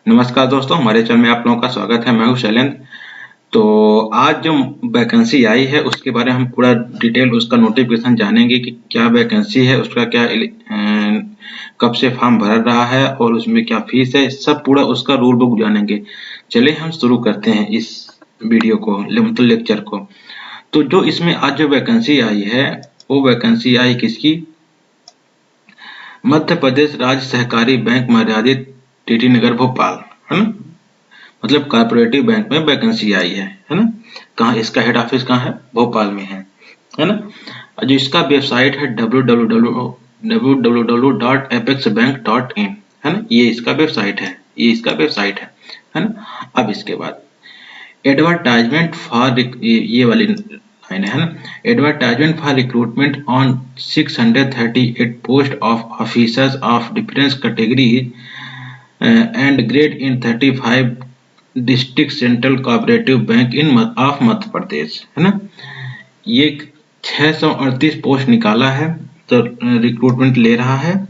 नमस्कार दोस्तों, हमारे चैनल में आप लोगों का स्वागत है। मैं हूं शैलेंद्र। तो आज जो वैकेंसी आई है उसके बारे में हम पूरा डिटेल उसका नोटिफिकेशन जानेंगे कि क्या वैकेंसी है, उसका क्या कब से फॉर्म भर रहा है और उसमें क्या फीस है, सब पूरा उसका रूल बुक जानेंगे। चलिए हम शुरू करते हैं इस वीडियो को, मतलब लेक्चर को। तो जो इसमें आज जो वैकेंसी आई है वो वैकेंसी आई किसकी? मध्य प्रदेश राज्य सहकारी बैंक मर्यादित टीटी नगर भोपाल, है ना। मतलब कॉर्पोरेटिव बैंक में वैकेंसी आई है ना। कहाँ इसका हेड ऑफिस कहाँ है? भोपाल में है ना। जो इसका वेबसाइट है www.apexbank.in, है ना। ये इसका वेबसाइट है ना। अब इसके बाद एडवर्टाइजमेंट फॉर, ये वाली लाइन है ना। Advertisement for recruitment on 638 post of officers of difference categories and grade in 35 district central cooperative bank in of Madhya Pradesh, है ना। ये 638 पोस्ट निकाला है, तो रिक्रूटमेंट ले रहा है।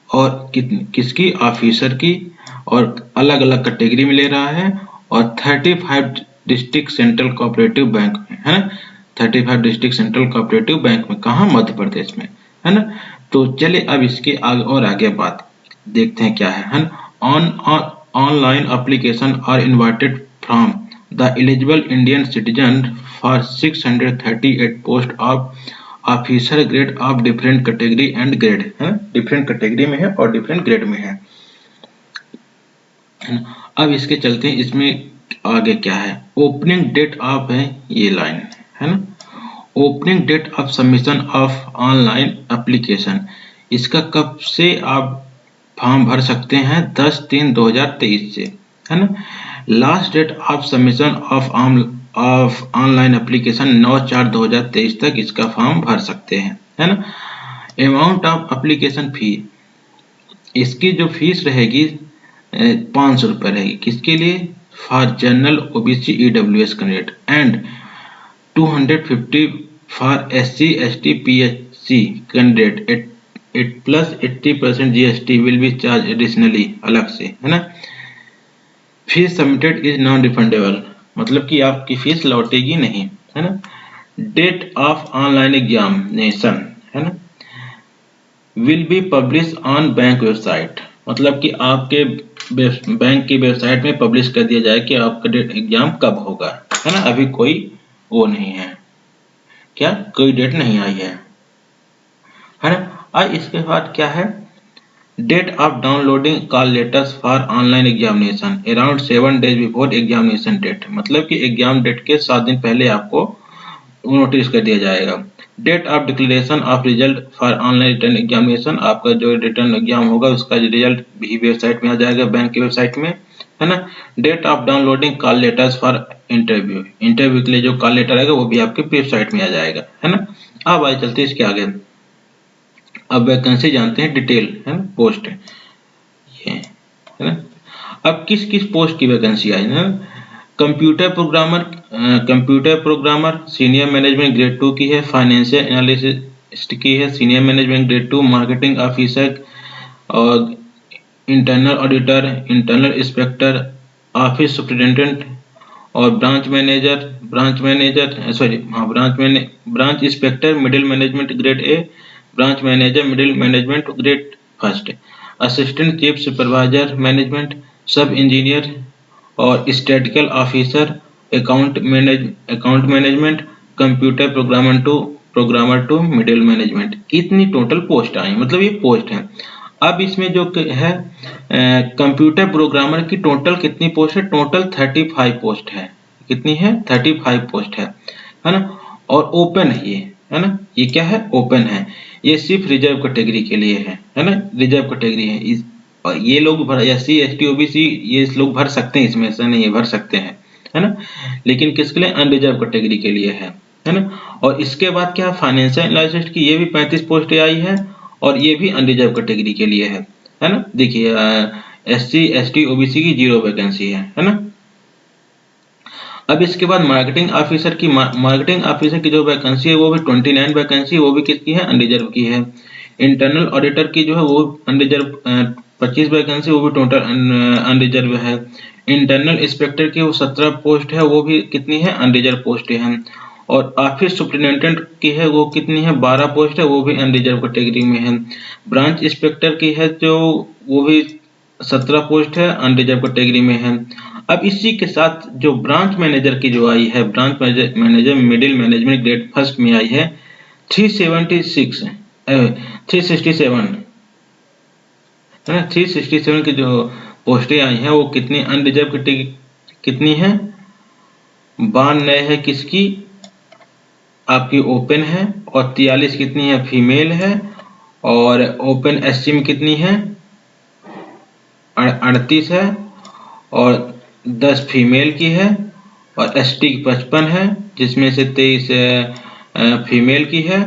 और किसकी? ऑफिसर की। और अलग अलग कैटेगरी में ले रहा है। और 35 डिस्ट्रिक्ट सेंट्रल कोऑपरेटिव बैंक में, है ना। 35 डिस्ट्रिक्ट सेंट्रल कोऑपरेटिव बैंक में, कहाँ? मध्य प्रदेश में, है ना। तो चलिए अब इसके आगे बात देखते हैं क्या है ना। Online application are invited from the eligible Indian citizen for 638 post of officer grade of different category and grade, है ना। डिफरेंट कैटेगरी में है और डिफरेंट ग्रेड में है ना। अब इसके चलते हैं, इसमें आगे क्या है। ओपनिंग डेट ऑफ है, ये लाइन है ना। Opening date of submission of online application, इसका कब से आप फॉर्म भर सकते हैं? 10/3/2023 से, है ना। Last date of submission of online application 9/4/2023 तक इसका फॉर्म भर सकते हैं, है ना। अमाउंट ऑफ एप्लीकेशन फी, इसकी जो फीस रहेगी 500 रुपये रहेगी। किसके लिए? For general OBC EWS candidate and 250 for SC ST PHC candidate at plus 80% GST will be charge additionally, अलग से, है ना। Fees submitted is non refundable, मतलब कि आपकी फीस लौटेगी नहीं, है ना। डेट ऑफ ऑनलाइन एग्जामिनेशन, है ना, will be publish on bank website, मतलब कि आपके बैंक की वेबसाइट में पब्लिश कर दिया जाए कि आपका डेट एग्जाम कब होगा, है ना। अभी कोई वो नहीं है, क्या कोई डेट नहीं आई है ना। और इसके बाद क्या है? Date of downloading call letters for online examination around 7 days before examination date, मतलब कि एग्जाम डेट के 7 दिन पहले आपको नोटिस कर दिया जाएगा। Date of declaration of result for online written examination, आपका जो रिटर्न एग्जाम होगा उसका रिजल्ट भी वेबसाइट में आ जाएगा, बैंक की वेबसाइट में, है ना। Date of downloading call letters for interview, interview के लिए जो कॉल लेटर आएगा वो भी आपके वेबसाइट में आ जाएगा, है ना। अब आइए चलते हैं इसके आगे। अब वैकेंसी जानते हैं डिटेल, है ना। पोस्ट ये, है ना। अब किस किस पोस्ट की वैकेंसी आई ना। Computer programmer senior management grade 2 की है। फाइनेंशियल एनालिस्ट की है senior management grade 2। Marketing officer और internal auditor, internal inspector, office superintendent और branch inspector middle management grade A, branch manager middle management grade first, assistant chief supervisor management, sub engineer और statistical officer, account management, computer programmer two middle management. इतनी total post आई, मतलब ये post है। अब इसमें जो है कंप्यूटर प्रोग्रामर की टोटल कितनी पोस्ट है? टोटल 35 पोस्ट है। कितनी है? 35 पोस्ट है ना। और ओपन है ये, है ना। ये क्या है? ओपन है। ये सिर्फ रिजर्व कैटेगरी के लिए है ना। रिजर्व कैटेगरी है। और ये लोग भर, SC ST OBC ये लोग भर सकते हैं, इसमें ऐसा नहीं है, भर सकते हैं, है ना। लेकिन किसके लिए? अनरिजर्व कैटेगरी के लिए है ना। और इसके बाद क्या? फाइनेंशियल एनालिस्ट की ये भी 35 पोस्ट आई है और ये भी अनरिजर्व कैटेगरी के लिए है ना। देखिए SC ST OBC की 0 वैकेंसी है ना। अब इसके बाद मार्केटिंग ऑफिसर की जो वैकेंसी है वो भी 29 वैकेंसी, वो भी किसकी है? अनरिजर्व की है। इंटरनल ऑडिटर की जो है वो अनरिजर्व 25 वैकेंसी, वो भी टोटल अनरिजर्व है। इंटरनल इंस्पेक्टर की वो 17 पोस्ट है, वो भी कितनी है, अनरिजर्व पोस्ट है। और ऑफिस सुपरिटेंडेंट की है वो कितनी है, 12 पोस्ट है, वो भी अनरिजर्व कैटेगरी में है। ब्रांच इंस्पेक्टर की है जो वो भी 17 पोस्ट है, अनरिजर्व कैटेगरी में है। अब इसी के साथ जो ब्रांच मैनेजर की जो आई है, branch manager middle management grade first में आई है 367 है ना। 367 की जो पोस्टें आई हैं वो कितनी अनरिजर्व कैटेगरी कितनी है, 92 है किसकी, आपकी ओपन है। और 43 कितनी है, फीमेल है। और ओपन एससी में कितनी है, 38 है। और 10 फीमेल की है। और एसटी की 55 है, जिसमें से 23 फीमेल की है।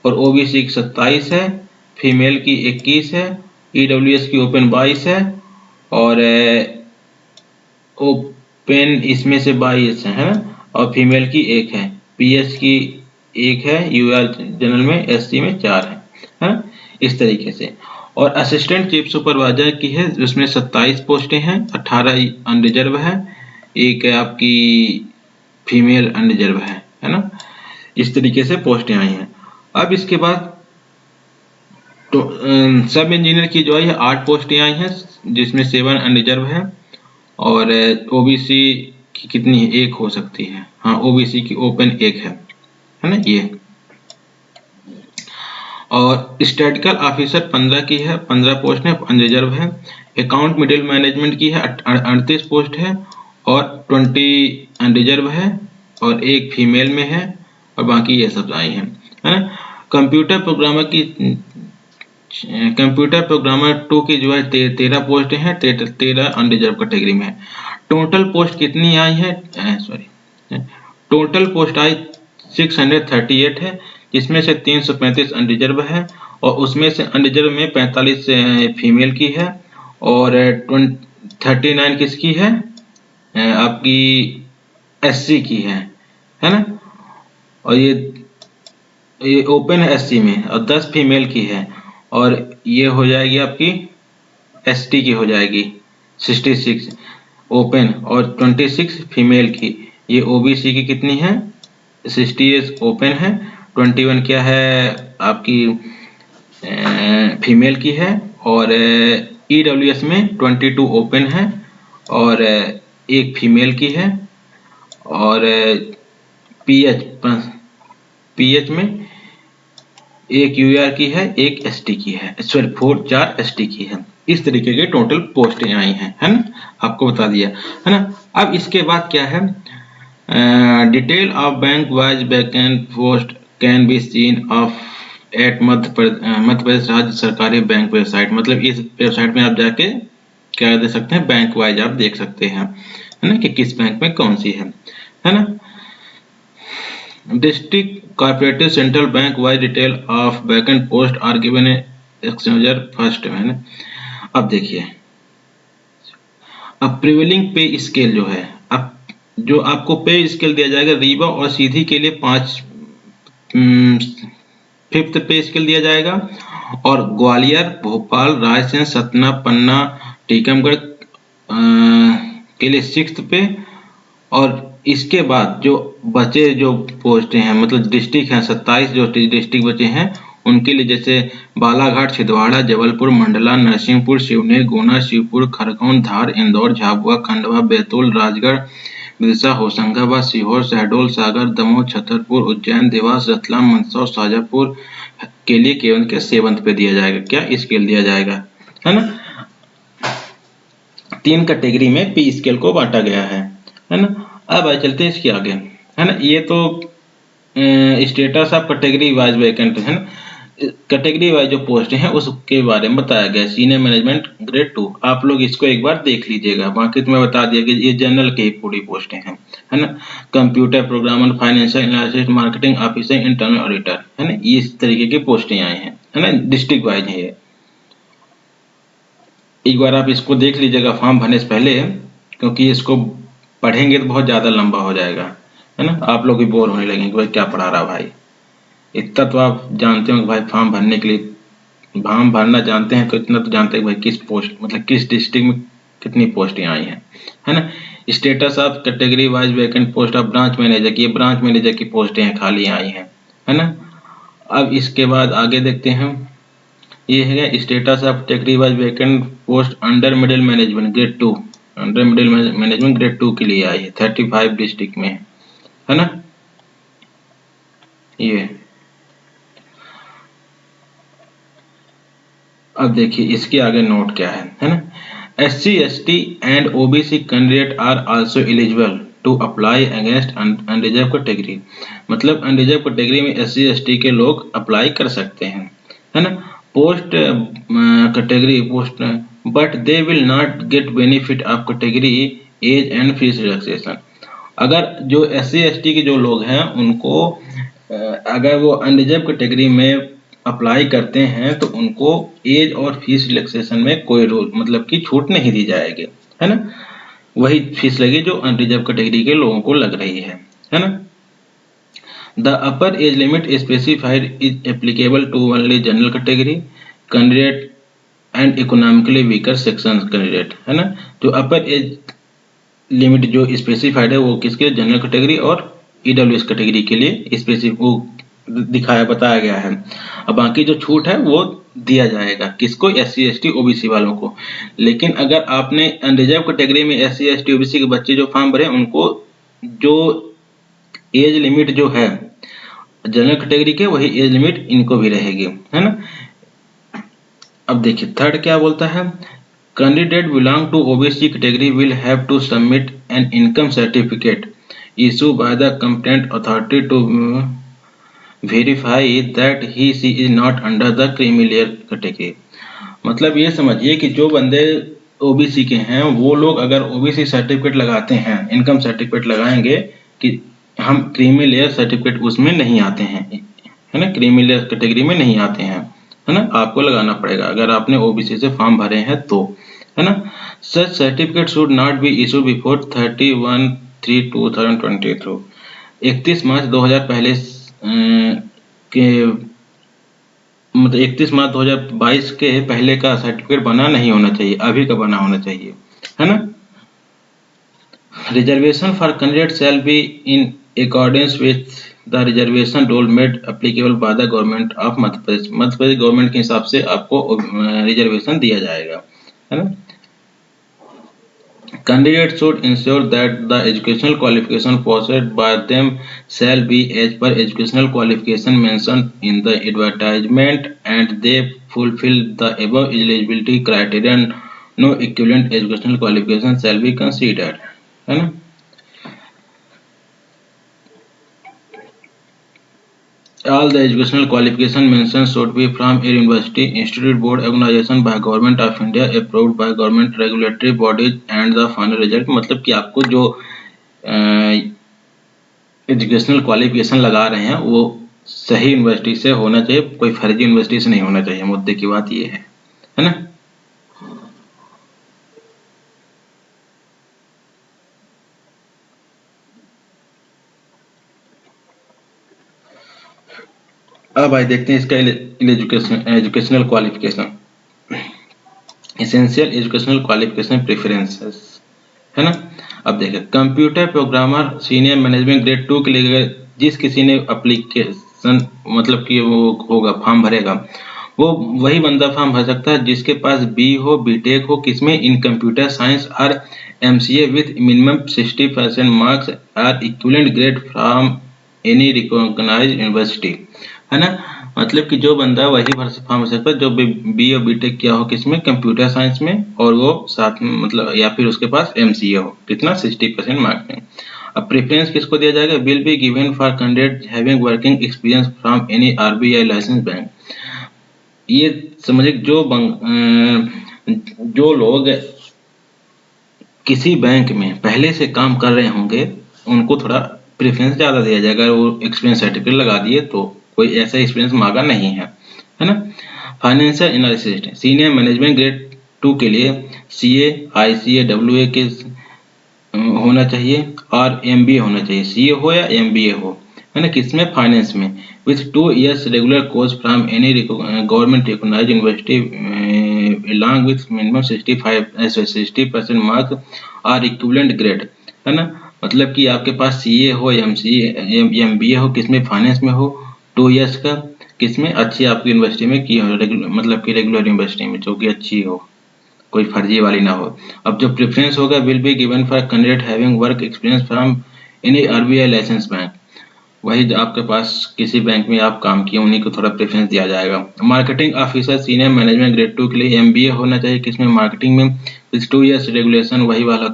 और ओबीसी की 27 है, फीमेल की 21 है। ईडब्ल्यूएस की ओपन 22 है। और ओपन इसमें से 22 है ना, और फीमेल की 1 है। पीएस की 1 है, यूआर जनरल में, एससी में 4 है ना, इस तरीके से। और असिस्टेंट चीफ सुपरवाइजर की है, उसमें 27 पोस्टें हैं, 18 अनरिजर्व है, एक आपकी फीमेल अनरिजर्व है ना। इस तरीके से पोस्टें आई हैं। अब इसके बाद तो सब इंजीनियर की जो है 8 पोस्टें आई हैं, जिसमें 7 अनरिजर्व है। और ओबीसी की कितनी है, 1 हो सकती है, हाँ ओबीसी की ओपन 1 है ना ये। और स्टैटिकल ऑफिसर 15 की है, 15 पोस्ट है, अनरिजर्व है। अकाउंट मिडिल मैनेजमेंट की है 38 पोस्ट है, और 20 अनरिजर्व है, और 1 फीमेल में है, और बाकी ये सब आई है ना। कंप्यूटर प्रोग्रामर की, कंप्यूटर प्रोग्रामर 2 की जो है 13 पोस्ट हैं, 13 अनरिजर्व कैटेगरी में है। टोटल पोस्ट कितनी आई है, सॉरी, टोटल पोस्ट आई 638 है, जिसमें से 335 अनरिजर्व है। और उसमें से अनरिजर्व में 45 फीमेल की है, और 39 किसकी है, आपकी एससी की है ना। और ये ओपन है एससी में, और 10 फीमेल की है। और ये हो जाएगी आपकी एसटी की हो जाएगी 66 ओपन, और 26 फीमेल की। ये ओबीसी की कितनी है, 68 ओपन है, 21 क्या है आपकी फीमेल की है। और ईडब्ल्यूएस में 22 ओपन है, और 1 फीमेल की है। और पीएच में 1 यूआर की है, 1 एसटी की है, सॉरी 4 एसटी की है। इस तरीके के टोटल पोस्टें आई हैं, है ना, आपको बता दिया है ना। अब इसके बाद क्या है, detail of bank wise vacant post can be seen of at Madhya Pradesh राज्य सरकारी बैंक वेबसाइट। मतलब इस वेबसाइट में आप जाके क्या दे सकते हैं, बैंक वाइज आप देख सकते हैं, है ना, कि किस बैंक में कौन सी है ना। District cooperative central bank wise detail of vacant post are given exchanger first, है ना। अब देखिए, अब प्रिवेलिंग पे स्केल जो है, अब जो आपको पे स्केल दिया जाएगा, रीवा और सीधी के लिए 5 5th पे स्केल दिया जाएगा। और ग्वालियर, भोपाल, रायसेन, सतना, पन्ना, टीकमगढ़ के लिए 6th पे। और इसके बाद जो बचे जो पोस्टें हैं, मतलब डिस्ट्रिक्ट हैं, 27 जो डिस्ट्रिक्ट बचे हैं उनके लिए, जैसे बालाघाट, छिंदवाड़ा, जबलपुर, मंडला, नरसिंहपुर, सिवनी, गुना, शिवपुर, खरगोन, धार, इंदौर, झाबुआ, खंडवा, बैतूल, राजगढ़, विदिशा, होशंगाबाद, सीहोर, शहडोल, सागर, दमोह, छतरपुर, उज्जैन, देवास, रतलाम, मंदसौर, शाजापुर के लिए केवल के 7th पे दिया जाएगा, क्या स्केल दिया जाएगा, है ना। 3 कैटेगरी में पी स्केल को बांटा गया है ना। अब आइए चलते हैं इसके आगे, है ना। ये तो status of category wise vacant है ना, कैटेगरी वाइज जो पोस्ट हैं उसके बारे में बताया गया। सीनियर मैनेजमेंट ग्रेड 2, आप लोग इसको एक बार देख लीजिएगा, बाकी तो मैं बता दिया कि ये जनरल की पूरी पोस्टें हैं, है ना। Computer programmer, financial analyst, marketing officer, internal auditor, है ना, इस तरीके की पोस्टें आई हैं, है ना, डिस्ट्रिक्ट वाइज है ये। एक बार आप इसको देख लीजिएगा फॉर्म भरने से पहले, क्योंकि इसको पढ़ेंगे तो बहुत ज़्यादा लंबा हो जाएगा, है ना। आप लोग भी बोर होने लगेंगे, भाई क्या पढ़ा रहा भाई। इतना तो आप जानते हो कि भाई फॉर्म भरने के लिए फॉर्म भरना जानते हैं तो इतना तो जानते हैं भाई किस पोस्ट मतलब किस डिस्ट्रिक्ट में कितनी पोस्टें आई हैं, है ना। Status of category wise vacant post of branch manager की, ये ब्रांच मैनेजर की पोस्टें हैं खाली आई हैं, है ना। अब इसके बाद आगे देखते हैं, ये है status of category wise vacant post under middle management grade 2, under middle management grade 2 के लिए आई है, 35 डिस्ट्रिक्ट में, है ना। ये अब देखिए इसके आगे नोट क्या है ना। SC ST and OBC candidate are also eligible to apply against unreserve category, मतलब अनरिजर्व कैटेगरी में SC ST के लोग अप्लाई कर सकते हैं, है ना। Post category post but they will not get benefit of category age and fees relaxation. अगर जो SC ST के जो लोग हैं उनको अगर वो अनरिजर्व कैटेगरी में अप्लाई करते हैं तो उनको एज और फीस रिलैक्सेशन में कोई रूल मतलब कि छूट नहीं दी जाएगी, है ना। वही फीस लगी जो अनरिजर्व कैटेगरी के लोगों को लग रही है ना। The upper age limit specified is applicable to only general category candidate and economically weaker section candidate, है ना। जो अपर एज लिमिट जो स्पेसिफाइड है वो किसके, जनरल कैटेगरी और EWS कैटेगरी के लिए स्पेसिफिक वो दिखाया बताया गया है। अब बाकी जो छूट है वो दिया जाएगा किसको, SC ST OBC वालों को। लेकिन अगर आपने अनरिजर्व कैटेगरी में SC ST OBC के बच्चे जो फॉर्म भरे उनको जो एज लिमिट जो है जनरल कैटेगरी के वही एज लिमिट इनको भी रहेगी, है ना। अब देखिए थर्ड क्या बोलता है, candidate belong to OBC category will have to submit an income certificate issue by the competent authority to verify that he she is not under the creamy layer category. मतलब ये समझिए कि जो बंदे OBC के हैं वो लोग अगर OBC सर्टिफिकेट लगाते हैं, इनकम सर्टिफिकेट लगाएंगे कि हम क्रीमी लेयर सर्टिफिकेट उसमें नहीं आते हैं, है ना, क्रीमी लेयर कैटेगरी में नहीं आते हैं, है ना, आपको लगाना पड़ेगा अगर आपने OBC से फॉर्म भरे हैं तो, है ना। Such certificate should not be issue before 31/3/2022, 31 March 2000 पहले के मतलब 31 मार्च 2022 के पहले का सर्टिफिकेट बना नहीं होना चाहिए, अभी का बना होना चाहिए, है ना। Reservation for candidate shall be in accordance with the reservation rule made applicable by the government of Madhya Pradesh, Madhya Pradesh government के हिसाब से आपको रिजर्वेशन दिया जाएगा, है ना। Candidates should ensure that the educational qualification possessed by them shall be as per educational qualification mentioned in the advertisement and they fulfill the above eligibility criteria. No equivalent educational qualification shall be considered, है ना। All the educational qualification mentioned should be from a university, institute, board, organization by Government of India, approved by government regulatory bodies and the final result। मतलब कि आपको जो educational qualification लगा रहे हैं वो सही यूनिवर्सिटी से होना चाहिए, कोई फर्जी यूनिवर्सिटी से नहीं होना चाहिए। मुद्दे की बात ये है ना। अब भाई देखते हैं इसका educational qualification, essential educational qualification preferences, है ना। अब देखिए computer programmer senior management grade 2 के लिए जिस किसी ने एप्लीकेशन मतलब कि वो होगा फॉर्म भरेगा वो वही बंदा फॉर्म भर सकता है जिसके पास बी हो बीटेक हो किसमें, इन कंप्यूटर साइंस और MCA with minimum 60% marks or equivalent grade from any recognised university, है ना। मतलब कि जो बंदा वही फॉर्म भर सकता है जो बी और बीटेक किया हो किसमें, कंप्यूटर साइंस में, और वो साथ में मतलब या फिर उसके पास MCA हो कितना 60% मार्क्स में। अब प्रेफरेंस किसको दिया जाएगा, will be given for candidate having working experience from any RBI licence bank. ये समझिए जो लोग किसी बैंक में पहले से काम कर रहे होंगे उनको थोड़ा प्रेफरेंस ज़्यादा दिया जाएगा, अगर वो एक्सपीरियंस सर्टिफिकेट लगा दिए तो कोई ऐसा एक्सपीरियंस मांगा नहीं है ना। Financial analyst senior management grade 2 के लिए CA ICA WA के होना चाहिए और MBA होना चाहिए, CA हो या MBA हो, है ना। किसमें, फाइनेंस में। with 2 years regular course from any government recognized university along with minimum 60% marks or equivalent grade, है ना। मतलब कि आपके पास सीए हो, एमसीए, एमबीए हो, किसमें फाइनेंस में हो, 2 years का, किसमें अच्छी आपकी यूनिवर्सिटी में की हो, मतलब कि रेगुलर यूनिवर्सिटी में जो कि अच्छी हो, कोई फर्जी वाली ना हो। अब जो प्रेफरेंस होगा will be given for candidate having work experience from any RBI licence bank. वही जो आपके पास किसी बैंक में आप काम किए उन्हीं को थोड़ा प्रेफरेंस दिया जाएगा। Marketing officer senior management grade 2 के लिए एमबीए होना चाहिए, किसमें मार्केटिंग में, विथ 2 years रेगुलेशन, वही वाला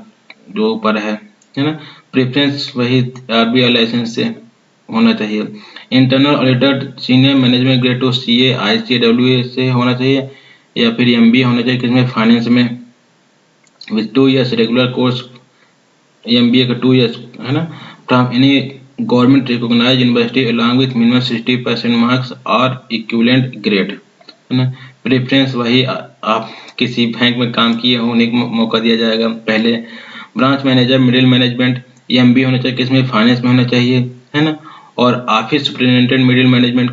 जो ऊपर है ना। प्रेफरेंस वही आरबीआई लाइसेंस से होना चाहिए। Internal auditor senior management grade 2 CA ICW से होना चाहिए, या फिर एमबीए होना चाहिए, किसमें फाइनेंस में, with 2 years regular course, MBA का 2 years, है ना, from any government recognised university along with minimum 60% marks और इक्विवेलेंट ग्रेड, है ना। प्रेफरेंस वही आप किसी बैंक में काम किए हो उन्हें को मौका दिया जाएगा पहले। Branch manager middle management MBA होना चाहिए, किसमें फाइनेंस में होना चाहिए, है ना। और office superintendent middle management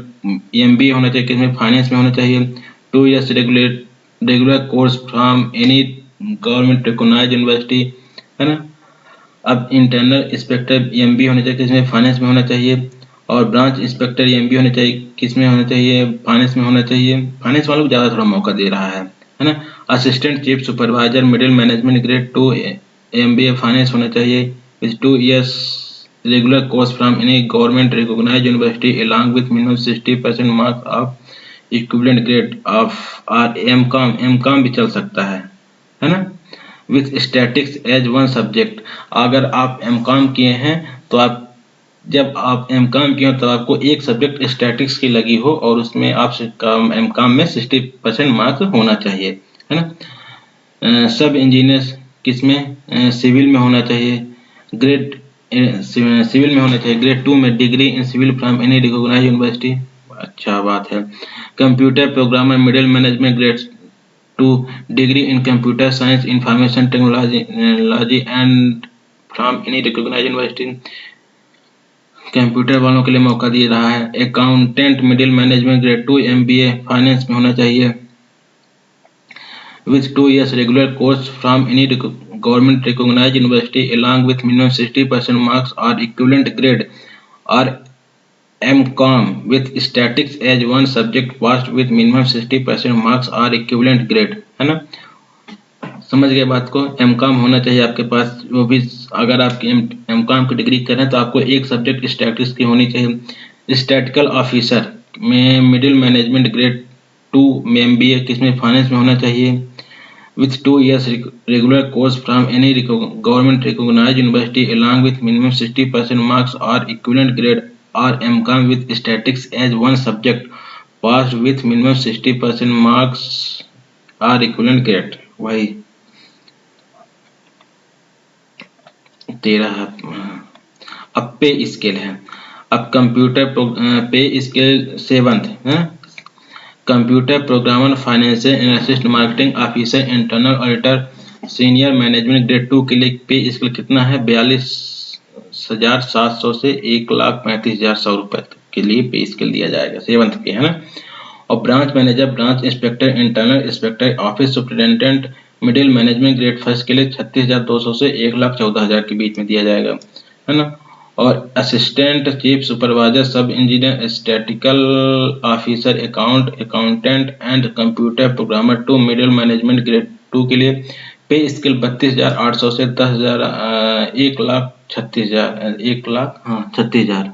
MBA होना चाहिए, किसमें फाइनेंस में होना चाहिए। 2 years regular course from any government recognised university, है ना। अब इंटरनल इंस्पेक्टर एमबीए होना चाहिए, किसमें फाइनेंस में होना चाहिए। और ब्रांच इंस्पेक्टर एमबीए होना चाहिए, किसमें होना चाहिए, फाइनेंस में होना चाहिए। फाइनेंस वालों को ज़्यादा थोड़ा मौका दे रहा है ना। Assistant chief supervisor middle management grade 2 MBA finance होना चाहिए, with 2 years regular course from any government recognised university along with minimum 60% marks of equivalent grade of or MCom भी चल सकता है ना। With statics as one subject, अगर आप MCom किए हैं तो आप, जब आप एमकॉम किए हो तो आपको एक सब्जेक्ट स्टैटिक्स की लगी हो और उसमें आप एमकॉम में 60% मार्क्स होना चाहिए, है ना। सब इंजीनियर किसमें, सिविल में होना चाहिए, ग्रेड सिविल में होना चाहिए, ग्रेड 2 में degree in civil from any recognised university, अच्छा बात है। Computer programmer middle management grade 2 degree in computer science information technology and from any recognized university, computer वालों के लिए मौका दे रहा है। Accountant middle management grade 2 MBA finance में होना चाहिए, with 2 years regular course from any government recognized university along with minimum 60% marks or equivalent grade, or MCOM with statistics as one subject passed with minimum 60% marks or equivalent grade, है ना। समझ गए बात को। MCom होना चाहिए आपके पास, वो भी अगर आप एमकॉम की डिग्री कर रहे हैं तो आपको एक सब्जेक्ट स्टैटिस्टिक्स की होनी चाहिए। स्टैटिकल ऑफिसर में मिडिल मैनेजमेंट ग्रेड 2 में एमबीए, किसमें फाइनेंस में होना चाहिए, with 2 years regular course from any government recognised university along with minimum 60% marks और इक्विवेलेंट ग्रेड, और MCom with statics as one subject passed with minimum 60% marks और equivalent grade, वही 13 है। अब पे स्केल है। अब कंप्यूटर पे स्केल 7th है। Computer programmer, financial analyst, marketing officer, internal auditor, senior management grade 2 के लिए पे स्केल कितना है, 42,700 से 1,35,100 रुपए तक के लिए पे स्केल दिया जाएगा, 7th पे, है ना। और branch manager, branch inspector, internal inspector, office superintendent middle management grade 1 के लिए 36,200 से 1,14,000 के बीच में दिया जाएगा, है ना। और असिस्टेंट चीफ सुपरवाइजर, सब engineer, statistical officer, accountant and computer programmer 2 middle management grade 2 के लिए पे स्केल 32,800 से 10,000, 1,36,000, 1,36,000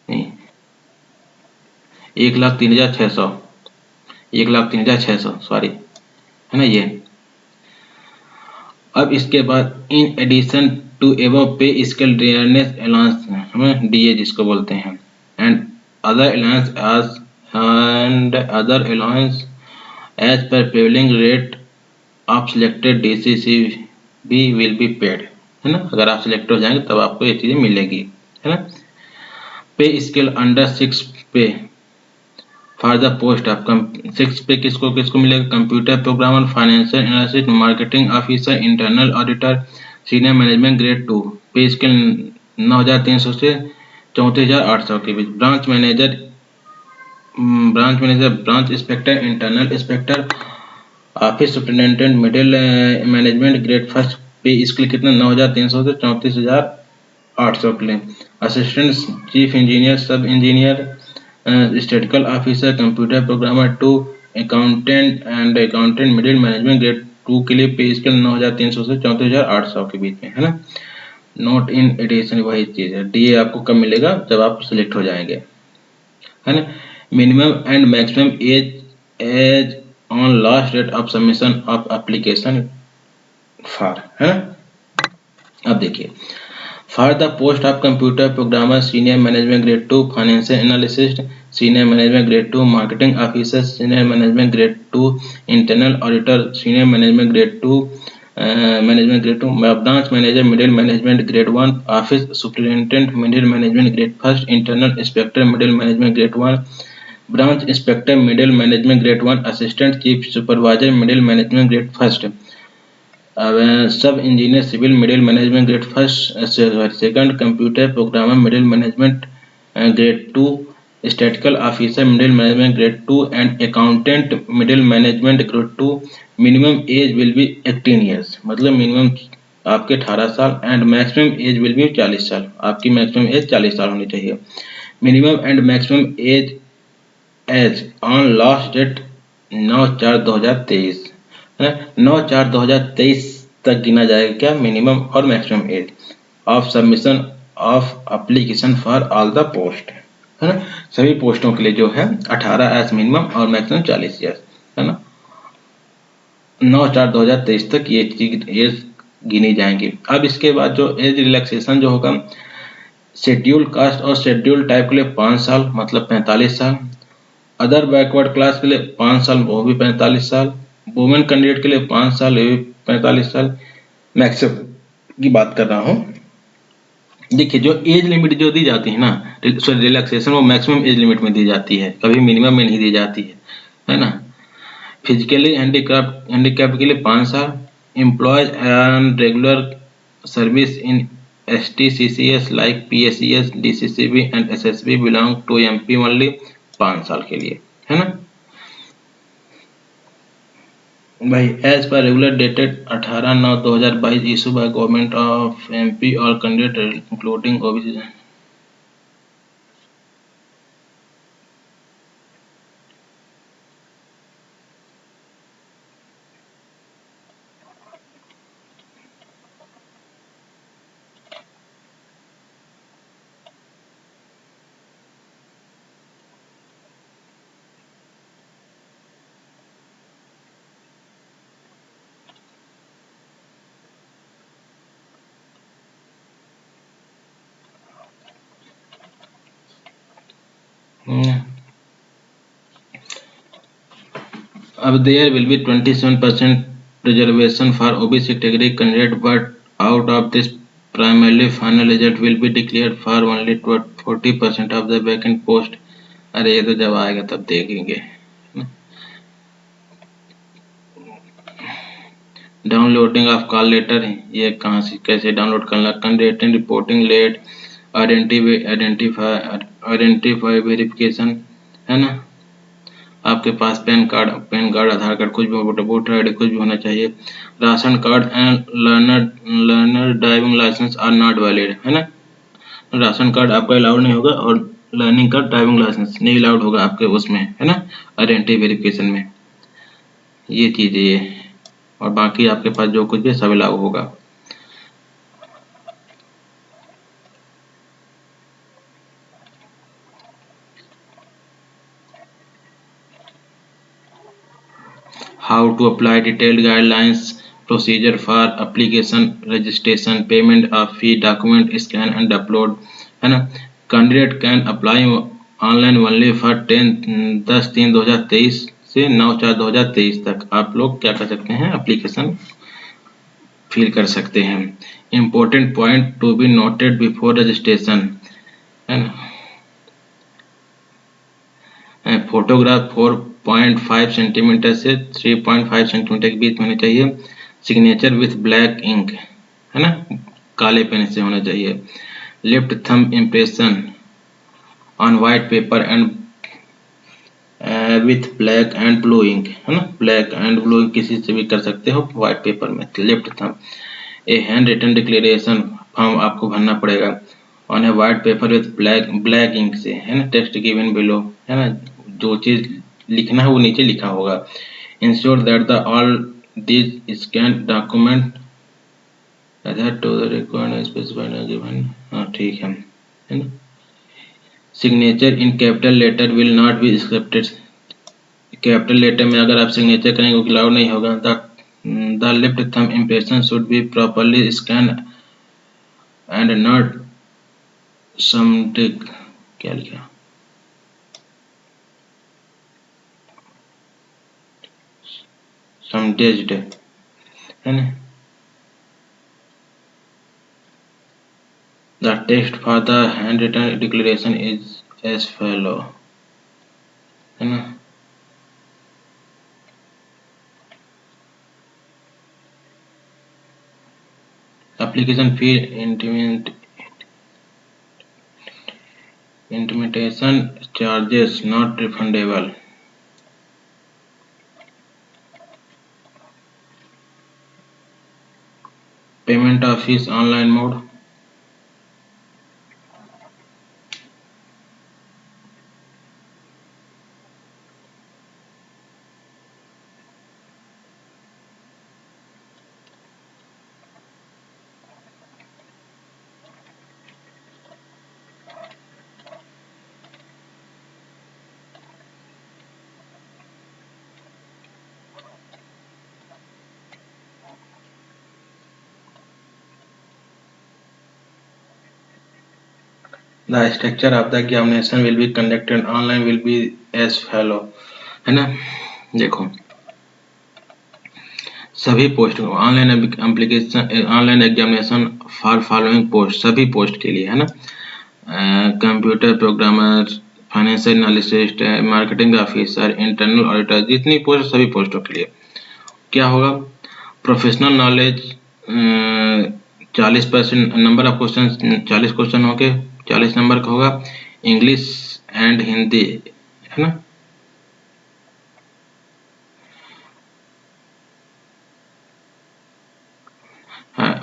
नहीं, 1,03,600, 1,03,600 सॉरी, है ना ये। अब इसके बाद in addition to above pay scale dearness allowance, हमें डीए जिसको बोलते हैं, and other allowance as per prevailing rate of selected DCC भी विल बी पेड, है ना। अगर आप सिलेक्ट हो जाएंगे तब आपको ये चीजें मिलेगी, है ना। पे स्केल अंडर 6 पे फॉर द पोस्ट ऑफ 6 पे किसको किसको मिलेगा, computer programmer, financial analyst, marketing officer, internal auditor, senior management grade 2, pay scale 9,300 से 34,800 के बीच। Branch manager, branch inspector, internal inspector, office superintendent, middle management grade first pay इसके लिए कितना 9,300 से 34,800 के लिए। Assistant chief engineer, sub engineer, statistical officer, computer programmer 2, accountant middle management grade 2 के लिए पे स्केल 9,300 से 34,800 के बीच में, है ना। नोट इन एडिशन वही चीज है। डीए आपको कब मिलेगा? जब आप सिलेक्ट हो जाएंगे, है ना। Minimum and maximum age on last date of submission of application for, है ना। अब देखिए, for the post of computer programmer senior management grade 2, financial analyst senior management grade 2, marketing officer senior management grade 2, internal auditor senior management grade 2, branch manager middle management grade 1, office superintendent middle management grade first, internal inspector middle management grade 1, branch inspector middle management grade 1, assistant chief supervisor middle management grade first, sub engineer civil middle management grade first second, computer programmer middle management grade 2, statistical officer middle management grade 2 and accountant middle management grade 2। Minimum age will be 18 years, मतलब minimum आपके 18 साल, and maximum age will be 40 साल, आपकी maximum age 40 साल होनी चाहिए। Minimum and maximum age on last date 9/4/2023, 9/4/2023 तक गिना जाएगा क्या मिनिमम और maximum age of submission of application for all the post, है ना। सभी पोस्टों के लिए जो है 18 एज मिनिमम और मैक्सिमम 40 ईयर्स, है ना। 9/4/2023 तक ये एज गिनी जाएंगी। अब इसके बाद जो एज रिलैक्सेशन जो होगा, शेड्यूल कास्ट और शेड्यूल टाइप के लिए 5 साल मतलब 45 साल, अदर बैकवर्ड क्लास के लिए 5 साल वो भी 45 साल, वुमेन कैंडिडेट के लिए 5 साल ये भी 45 साल, मैक्सिमम की बात कर रहा हूँ। देखिए जो एज लिमिट जो दी जाती है ना, रिलैक्सेशन, वो मैक्सिमम एज लिमिट में दी जाती है, कभी मिनिमम में नहीं दी जाती है ना। फिजिकली हैंडीकैप्ड के लिए 5 साल, employees and regular service in STCCS like PSCS, DCCB and SSB belong to MP only 5 साल के लिए, है ना भाई। As per regular dated 18/9/2022 issue by government of MP और कैंडिडेट इंक्लूडिंग OBC। अब there will be 27% reservation for OBC category candidate, but out of this primarily final result will be declared for only 40% of the vacant post। अरे ये तो जब आएगा तब देखेंगे। Downloading of call letter, ये कहाँ से कैसे डाउनलोड करना, candidate reporting late, identify verification, है ना। आपके पास पैन कार्ड, आधार कार्ड, कुछ भी वोटर ID कुछ भी होना चाहिए। Ration card and learner driving licence are not valid, है ना। राशन कार्ड आपका अलाउड नहीं होगा और लर्निंग कार्ड ड्राइविंग लाइसेंस नहीं अलाउड होगा आपके उसमें, है ना, आइडेंटिटी वेरिफिकेशन में। ये चीज़ है ये, और बाकी आपके पास जो कुछ भी सब अलाउ होगा। How to apply detailed guidelines, procedure for application, registration, payment of fee, document scan and upload, है ना। Candidate can apply online only for 10/3/2023 से 9/4/2023 तक आप लोग क्या कर सकते हैं, एप्लीकेशन फिल कर सकते हैं। Important point to be noted before registration, है ना। फोटोग्राफ 4.5 सेंटीमीटर से 3.5 सेंटीमीटर के बीच में होनी चाहिए। सिग्नेचर विथ ब्लैक इंक, है ना, काले पेन से होना चाहिए। Left thumb impression, on white paper and with black and blue ink, है ना, ब्लैक एंड ब्लू इंक किसी से भी कर सकते हो वाइट पेपर में। Left thumb a handwritten declaration form आपको भरना पड़ेगा on a white paper with black ink से, है ना, टेक्स्ट गिवन बिलो, है ना, जो चीज लिखना है वो नीचे लिखा होगा। Ensure that the all this scan document other to the required specified given, हाँ ठीक है ना। Signature in capital letter will not be accepted, capital letter में अगर आप सिग्नेचर करेंगे वो अलाउड नहीं होगा। The left thumb impression should be properly scan and not smudged, क्या लिखा, समटेज्ड, है ना। The text for the handwritten declaration is as follow, है ना। Application fee intimation charges not refundable. Payment of fees online mode. The structure of the examination will be conducted online will be as follow, है ना। देखो सभी post online application online examination for following post, सभी post के लिए, है ना, computer programmer, financial analyst, marketing officer, internal auditor, जितनी पोस्ट सभी पोस्टों के लिए क्या होगा। Professional knowledge 40% number of question 40 question होंगे, 40 नंबर का होगा। इंग्लिश एंड हिंदी, है ना,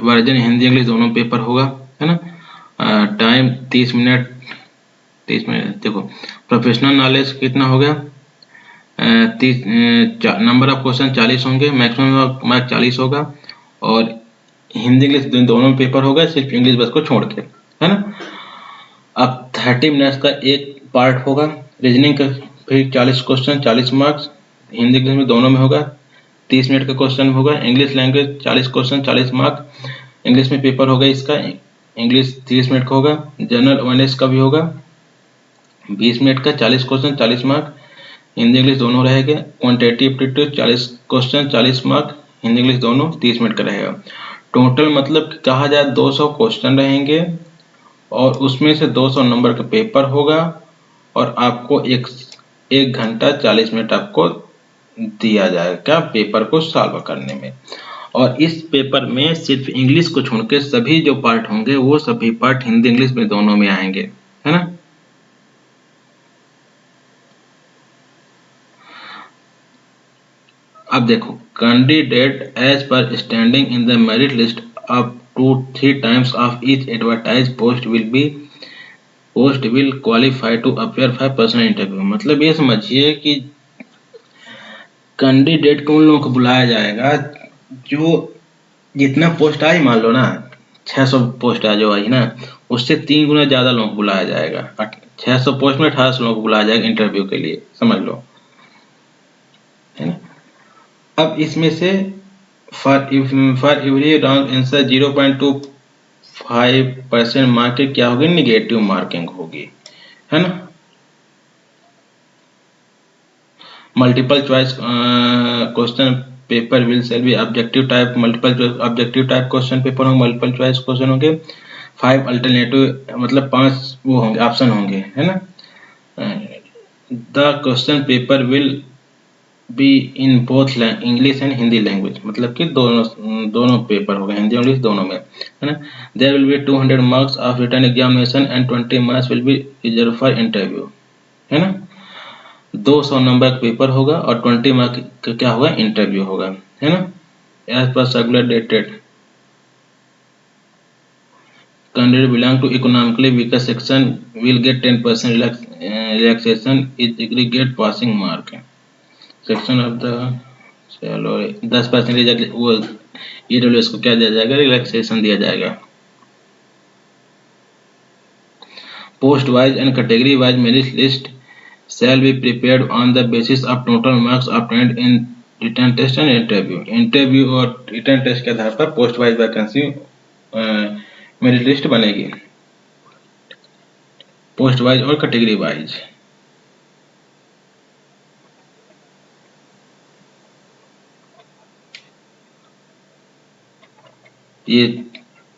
वर्जन हिंदी इंग्लिश दोनों पेपर होगा, है ना। Time 30 minute, 30 minute. देखो प्रोफेशनल नॉलेज कितना हो गया, 30, नंबर ऑफ क्वेश्चन 40 होंगे, मैक्सिमम मार्क 40 होगा, और हिंदी इंग्लिश दोनों पेपर होगा, सिर्फ इंग्लिश बस को छोड़ के, है ना। अब 30 मिनट्स का एक पार्ट होगा, रीजनिंग का फिर 40 क्वेश्चन 40 मार्क्स, हिंदी इंग्लिश में दोनों में होगा, 30 मिनट का क्वेश्चन होगा। English language 40 question 40 marks, English में पेपर होगा इसका, इंग्लिश 30 मिनट का होगा। जनरल अवेयरनेस का भी होगा 20 मिनट का, 40 क्वेश्चन 40 मार्क, हिंदी इंग्लिश दोनों रहेगा। Quantitative aptitude 40 question 40 mark, Hindi English दोनों 30 मिनट का रहेगा। टोटल मतलब कहा जाए 200 क्वेश्चन रहेंगे और उसमें से 200 नंबर का पेपर होगा, और आपको एक घंटा 40 मिनट आपको दिया जाएगा क्या पेपर को सॉल्व करने में। और इस पेपर में सिर्फ इंग्लिश को छोड़ के सभी जो पार्ट होंगे वो सभी पार्ट हिंदी इंग्लिश में दोनों में आएंगे, है ना। अब देखो candidate as per standing in the merit list up to 3 times of each advertise post will qualify to appear 5% interview. मतलब ये समझिए कि कैंडिडेट को उन लोगों को बुलाया जाएगा जो जितना पोस्ट आई, मान लो ना 600 पोस्ट आ जो आई ना, उससे 3 गुना ज्यादा लोग बुलाया जाएगा। 600 पोस्ट में 1800 लोग बुलाया जाएगा इंटरव्यू के लिए, समझ लो, है ना। अब इसमें से for every wrong answer 0.25% marking क्या होगी, निगेटिव मार्किंग होगी, है ना। Multiple choice question paper will shall be objective type, multiple choice objective type question paper होंगे, मल्टीपल चॉइस क्वेश्चन होंगे। 5 अल्टरनेटिव मतलब 5 वो होंगे ऑप्शन होंगे, है ना। The question paper will be in both English and Hindi language, मतलब कि दोनों पेपर होगा, हिंदी और इंग्लिश दोनों में, है ना। There will be 200 marks of written examination and 20 marks will be reserve for interview, है ना। 200 नंबर का पेपर होगा और 20 मार्क्स का क्या होगा, इंटरव्यू होगा, है ना। As per circular dated candidate belong to economically weaker section will get 10% relaxation is aggregate passing mark, section of the, चलो 10% वो ईडब्ल्यूएस को क्या दिया जाएगा, रिलैक्सेशन दिया जाएगा। Post wise and category wise merit list shall be prepared on the basis of total marks obtained in written test and interview। Interview और written test के आधार पर post wise vacancy merit list बनेगी, post wise और category wise. ये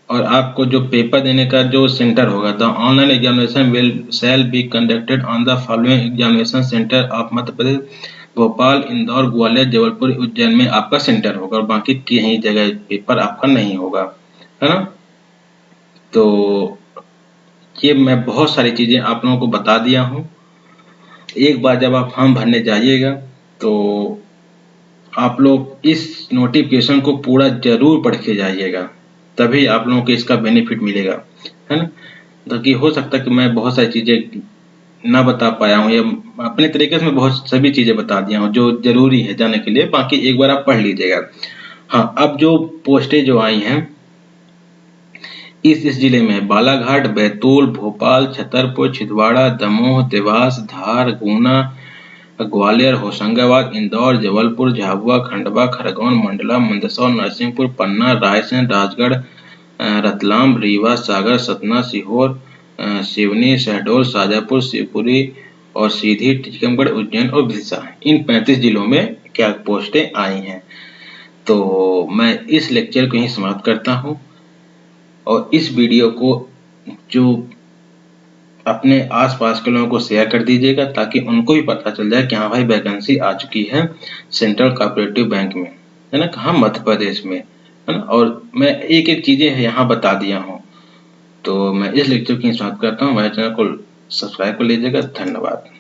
और आपको जो paper देने का जो सेंटर होगा, the online examination will shall be conducted on the following examination centre of Madhya Pradesh, Bhopal, Indore, Gwalior, Jabalpur, Ujjain में आपका सेंटर होगा और बाकी कहीं जगह पेपर आपका नहीं होगा, है ना। तो ये मैं बहुत सारी चीजें आप लोगों को बता दिया हूँ। एक बार जब आप फॉर्म भरने जाइएगा तो आप लोग इस नोटिफिकेशन को पूरा जरूर पढ़ के जाइएगा, तभी आप लोगों को इसका बेनिफिट मिलेगा, है ना। ताकि हो सकता है कि मैं बहुत सारी चीजें ना बता पाया हूँ या अपने तरीके से मैं बहुत सभी चीजें बता दिया हूँ जो जरूरी है जाने के लिए, बाकी एक बार आप पढ़ लीजिएगा। हाँ, अब जो पोस्टें जो आई हैं इस जिले में बालाघाट, बैतूल, भोपाल, छतरपुर, छिंदवाड़ा, दमोह, देवास, धार, गुना, ग्वालियर, होशंगाबाद, इंदौर, जबलपुर, झाबुआ, खंडवा, खरगोन, मंडला, मंदसौर, नरसिंहपुर, पन्ना, रायसेन, राजगढ़, रतलाम, रीवा, सागर, सतना, सीहोर, सिवनी, शहडोल, शाजापुर, शिवपुरी और सीधी, टीकमगढ़, उज्जैन और विदिशा, इन 35 जिलों में क्या पोस्टें आई हैं। तो मैं इस लेक्चर को यहीं समाप्त करता हूँ और इस वीडियो को जो अपने आसपास के लोगों को शेयर कर दीजिएगा ताकि उनको भी पता चल जाए कि हाँ भाई वैकेंसी आ चुकी है सेंट्रल कोऑपरेटिव बैंक में, है ना, कहाँ, मध्य प्रदेश में, है ना। और मैं एक एक चीजें यहाँ बता दिया हूँ। तो मैं इस लेक्चर की समाप्त करता हूँ, हमारे चैनल को सब्सक्राइब कर लीजिएगा। धन्यवाद।